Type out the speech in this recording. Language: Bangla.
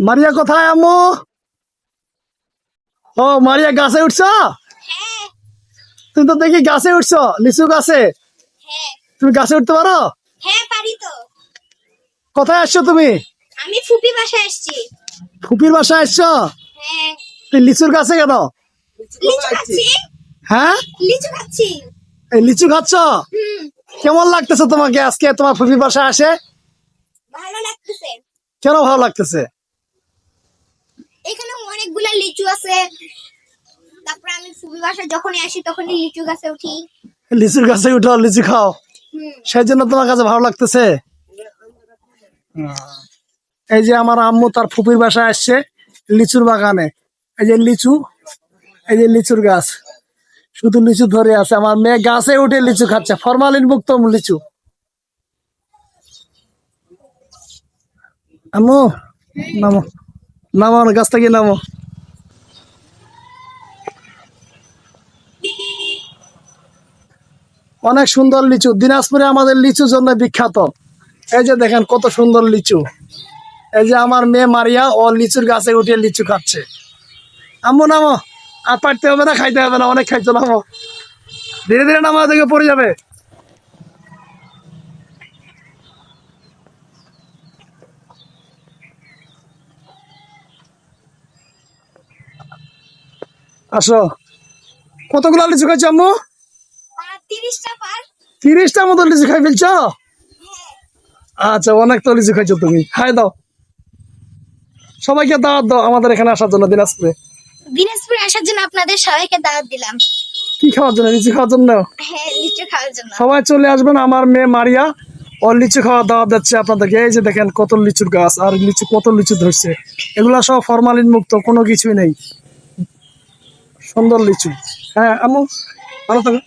মারিয়া কোথায় আম্মু? ও মারিয়া গাছে উঠছ? হ্যাঁ তুমি তো দেখি গাছে উঠছ, লিচু গাছে। হ্যাঁ তুমি গাছে উঠতে পারো? হ্যাঁ পারি তো। কোথায় আসছো তুমি? আমি ফুপি বাসায় আসছি। ফুপির বাসায় আসছো? হ্যাঁ তুই লিচুর গাছে কেন? লিচু খাচ্ছি। হ্যাঁ, লিচু খাচ্ছি। এই লিচু খাচ্ছ? হুম কেমন লাগতেছে তোমাকে আজকে তোমার ফুপির বাসায় আসে? ভালো লাগতেছে। কেন ভালো লাগতেছে? এখানে অনেকগুলা লিচু আছে। তারপর আমি ফুপি বাসায় যখনই আসি তখনই লিচু গাছে উঠি। লিচুর গাছে উঠো, লিচু খাও, হুম সেই জন্য তোমার কাছে ভালো লাগতেছে। এই যে আমার আম্মু তার ফুপির বাসায় আসছে লিচুর বাগানে। এই যে লিচু, এই যে লিচুর গাছ, শুধু লিচু ধরে আছে। আমার মেয়ে গাছে উঠে লিচু খাচ্ছে, ফরমালিন মুক্ত লিচু। আম্মু নামো, নামো, গাছ থেকে নামো। অনেক সুন্দর লিচু, দিনাজপুরে আমাদের লিচুর জন্য বিখ্যাত। এই যে দেখেন কত সুন্দর লিচু। এই যে আমার মেয়ে মারিয়া ও লিচুর গাছে উঠে লিচু খাচ্ছে। আম্মু নামো, আর পারতে হবে না, খাইতে হবে না, অনেক খাইছো, নামো, ধীরে ধীরে নামা থেকে পড়ে যাবে। আসো। কতগুলো লিচু খাইছো আম্মু? 30টা পার। 30টা মতো লিচু খাই ফেলছো? আচ্ছা, অনেক তো লিচু খাইছো তুমি, খাই দাও। সবাইকে দাওয়াত দাও আমাদের এখানে আসার জন্য দিনাজপুরে। দিনাজপুরে আসার জন্য আপনাদের সবাইকে দাওয়াত দিলাম। কি খাওয়ার জন্য? লিচু খাওয়ার জন্য। হ্যাঁ লিচু খাওয়ার জন্য। সবাই চলে আসবেন, আমার মেয়ে মারিয়া ওর লিচু খাওয়া দাওয়াত দিচ্ছে আপনাদেরকে। এই যে দেখেন কত লিচুর গাছ, আর লিচু কত লিচু ধরছে। এগুলা সব ফরমালিন মুক্ত, কোনো কিছুই নেই, সুন্দর লিচু। হ্যাঁ আম্মু, ভালো থাকো।